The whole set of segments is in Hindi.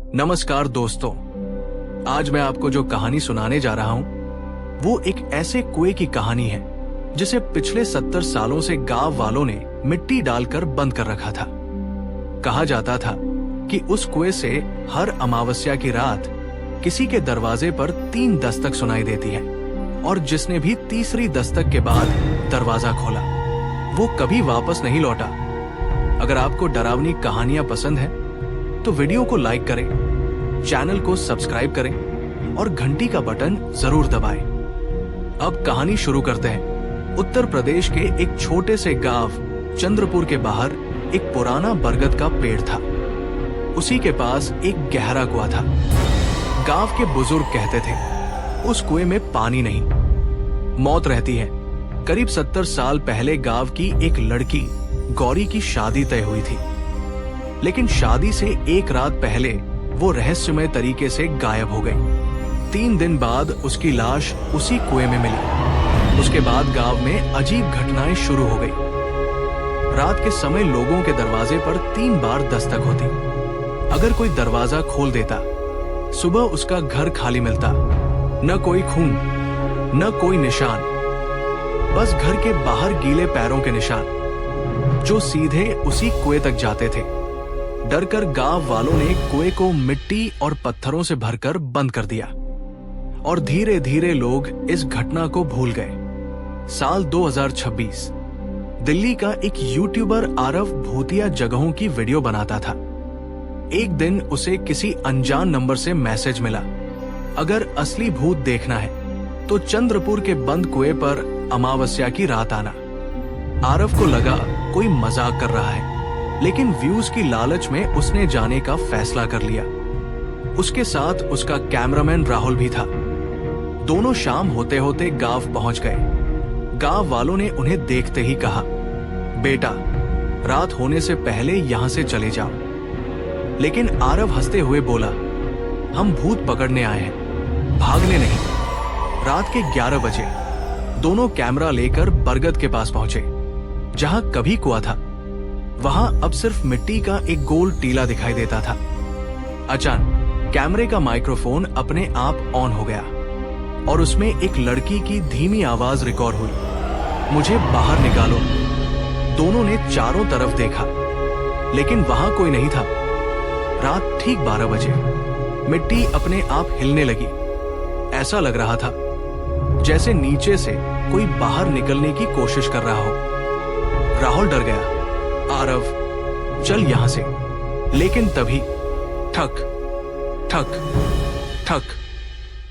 नमस्कार दोस्तों, आज मैं आपको जो कहानी सुनाने जा रहा हूं वो एक ऐसे कुएं की कहानी है जिसे पिछले 70 सालों से गांव वालों ने मिट्टी डालकर बंद कर रखा था। कहा जाता था कि उस कुएं से हर अमावस्या की रात किसी के दरवाजे पर 3 दस्तक सुनाई देती है और जिसने भी तीसरी दस्तक के बाद दरवाजा खोला वो कभी वापस नहीं लौटा। अगर आपको डरावनी कहानियां पसंद है तो वीडियो को लाइक करें, चैनल को सब्सक्राइब करें और घंटी का बटन जरूर दबाएं। अब कहानी शुरू करते हैं। उत्तर प्रदेश के एक छोटे से गांव चंद्रपुर के बाहर एक पुराना बरगद का पेड़ था। उसी के पास एक गहरा कुआं था। गांव के बुजुर्ग कहते थे उस कुएं में पानी नहीं, मौत रहती है। करीब 70 साल पहले गांव की एक लड़की गौरी की शादी तय हुई थी, लेकिन शादी से एक रात पहले वो रहस्यमय तरीके से गायब हो गई। 3 दिन बाद उसकी लाश उसी कुएं में मिली। उसके बाद गांव में अजीब घटनाएं शुरू हो गई। रात के समय लोगों के दरवाजे पर 3 बार दस्तक होती। अगर कोई दरवाजा खोल देता, सुबह उसका घर खाली मिलता। न कोई खून, न कोई निशान, बस घर के बाहर गीले पैरों के निशान जो सीधे उसी कुएं तक जाते थे। डरकर गांव वालों ने कुएं को मिट्टी और पत्थरों से भरकर बंद कर दिया और धीरे धीरे लोग इस घटना को भूल गए। साल 2026 दिल्ली का एक यूट्यूबर आरव भूतिया जगहों की वीडियो बनाता था। एक दिन उसे किसी अनजान नंबर से मैसेज मिला, अगर असली भूत देखना है तो चंद्रपुर के बंद कुएं पर अमावस्या की रात आना। आरव को लगा कोई मजाक कर रहा है, लेकिन व्यूज की लालच में उसने जाने का फैसला कर लिया। उसके साथ उसका कैमरामैन राहुल भी था। दोनों शाम होते होते गांव पहुंच गए। गांव वालों ने उन्हें देखते ही कहा, बेटा रात होने से पहले यहां से चले जाओ। लेकिन आरव हंसते हुए बोला, हम भूत पकड़ने आए हैं, भागने नहीं। रात के 11 बजे दोनों कैमरा लेकर बरगद के पास पहुंचे। जहां कभी कुआं था वहां अब सिर्फ मिट्टी का एक गोल टीला दिखाई देता था। अचानक कैमरे का माइक्रोफोन अपने आप ऑन हो गया और उसमें एक लड़की की धीमी आवाज रिकॉर्ड हुई, मुझे बाहर निकालो। दोनों ने चारों तरफ देखा, लेकिन वहां कोई नहीं था। रात ठीक 12 बजे मिट्टी अपने आप हिलने लगी। ऐसा लग रहा था जैसे नीचे से कोई बाहर निकलने की कोशिश कर रहा हो। राहुल डर गया, आरव चल यहां से। लेकिन तभी ठक ठक ठक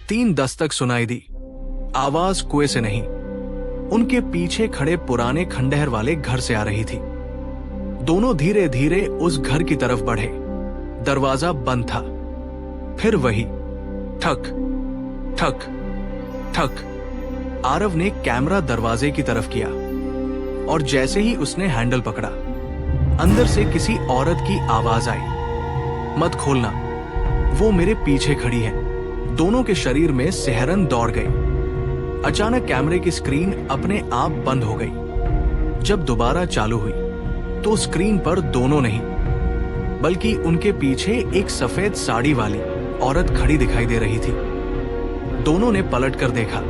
3 दस्तक सुनाई दी। आवाज कुएं से नहीं, उनके पीछे खड़े पुराने खंडहर वाले घर से आ रही थी। दोनों धीरे धीरे उस घर की तरफ बढ़े। दरवाजा बंद था। फिर वही ठक ठक ठक। आरव ने कैमरा दरवाजे की तरफ किया और जैसे ही उसने हैंडल पकड़ा, अंदर से किसी औरत की आवाज आई, मत खोलना, वो मेरे पीछे खड़ी है। दोनों के शरीर में सिहरन दौड़ गई। अचानक कैमरे की स्क्रीन अपने आप बंद हो गई। जब दोबारा चालू हुई तो स्क्रीन पर दोनों नहीं, बल्कि उनके पीछे एक सफेद साड़ी वाली औरत खड़ी दिखाई दे रही थी। दोनों ने पलट कर देखा,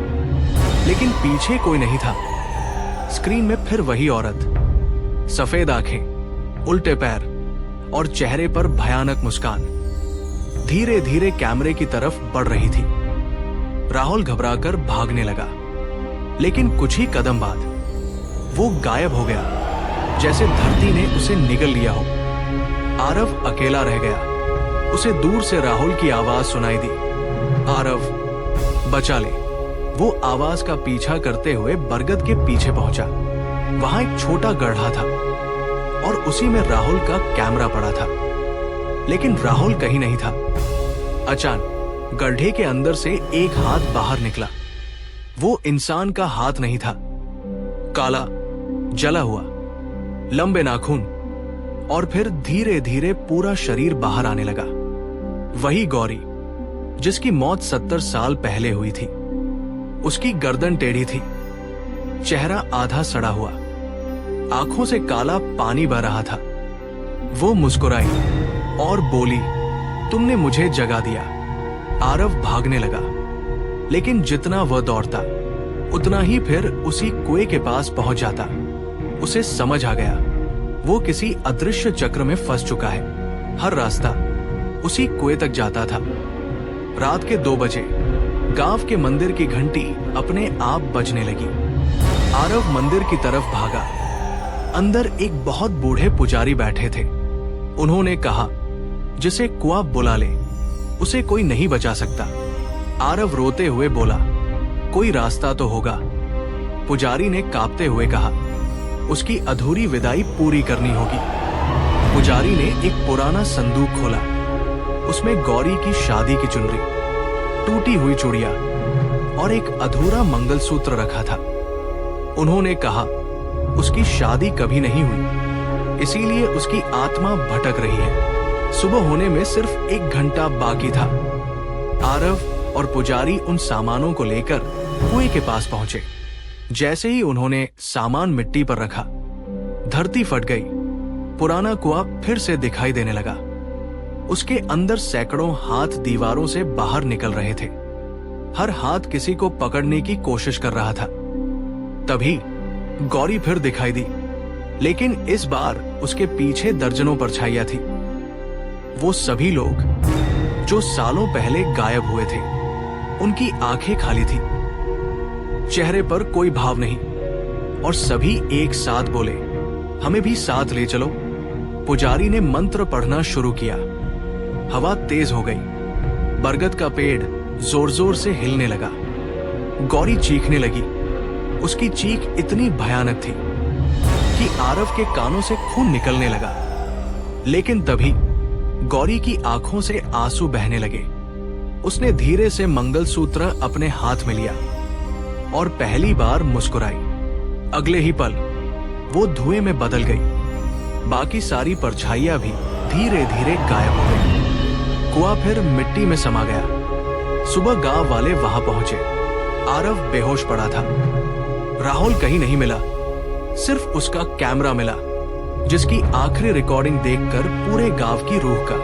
लेकिन पीछे कोई नहीं था। स्क्रीन में फिर वही औरत, सफेद आंखें, उल्टे पैर और चेहरे पर भयानक मुस्कान, धीरे धीरे कैमरे की तरफ बढ़ रही थी। राहुल घबराकर भागने लगा, लेकिन कुछ ही कदम बाद वो गायब हो गया, जैसे धरती ने उसे निगल लिया हो। आरव अकेला रह गया। उसे दूर से राहुल की आवाज सुनाई दी, आरव बचा ले। वो आवाज का पीछा करते हुए बरगद के पीछे पहुंचा। वहां एक छोटा गड्ढा था और उसी में राहुल का कैमरा पड़ा था, लेकिन राहुल कहीं नहीं था। अचानक गड्ढे के अंदर से एक हाथ बाहर निकला। वो इंसान का हाथ नहीं था, काला, जला हुआ, लंबे नाखून और फिर धीरे धीरे पूरा शरीर बाहर आने लगा। वही गौरी जिसकी मौत 70 साल पहले हुई थी। उसकी गर्दन टेढ़ी थी, चेहरा आधा सड़ा हुआ, आंखों से काला पानी बह रहा था। वो मुस्कुराई और बोली, तुमने मुझे जगा दिया। आरव भागने लगा, लेकिन जितना वह दौड़ता उतना ही फिर उसी कुएं के पास पहुंच जाता। उसे समझ आ गया वो किसी अदृश्य चक्र में फंस चुका है। हर रास्ता उसी कुएं तक जाता था। रात के 2 बजे गांव के मंदिर की घंटी अपने आप बजने लगी। आरव मंदिर की तरफ भागा। अंदर एक बहुत बूढ़े पुजारी बैठे थे। उन्होंने कहा, जिसे कुआं बुला ले, उसे कोई नहीं बचा सकता। आरव रोते हुए बोला, कोई रास्ता तो होगा। पुजारी ने कांपते हुए कहा, उसकी अधूरी विदाई पूरी करनी होगी। पुजारी ने एक पुराना संदूक खोला। उसमें गौरी की शादी की चुनरी, टूटी हुई चूड़ियां और एक अधूरा मंगलसूत्र रखा था। उन्होंने कहा, उसकी शादी कभी नहीं हुई, इसीलिए उसकी आत्मा भटक रही है। सुबह होने में सिर्फ 1 घंटा बाकी था। आरव और पुजारी उन सामानों को लेकर कुएं के पास पहुंचे। जैसे ही उन्होंने सामान मिट्टी पर रखा, धरती फट गई। पुराना कुआं फिर से दिखाई देने लगा। उसके अंदर सैकड़ों हाथ दीवारों से बाहर निकल रहे थे। हर हाथ किसी को पकड़ने की कोशिश कर रहा था। तभी गौरी फिर दिखाई दी, लेकिन इस बार उसके पीछे दर्जनों परछाइयां थी। वो सभी लोग जो सालों पहले गायब हुए थे। उनकी आंखें खाली थी, चेहरे पर कोई भाव नहीं, और सभी एक साथ बोले, हमें भी साथ ले चलो। पुजारी ने मंत्र पढ़ना शुरू किया। हवा तेज हो गई। बरगद का पेड़ जोर जोर से हिलने लगा। गौरी चीखने लगी। उसकी चीख इतनी भयानक थी कि आरव के कानों से खून निकलने लगा। लेकिन तभी गौरी की आंखों से आंसू बहने लगे। उसने धीरे से मंगलसूत्र अपने हाथ में लिया और पहली बार मुस्कुराई। अगले ही पल वो धुएं में बदल गई। बाकी सारी परछाइयां भी धीरे धीरे गायब हो गई। कुआं फिर मिट्टी में समा गया। सुबह गांव वाले वहां पहुंचे। आरव बेहोश पड़ा था। राहुल कहीं नहीं मिला, सिर्फ उसका कैमरा मिला, जिसकी आखिरी रिकॉर्डिंग देखकर पूरे गांव की रूह का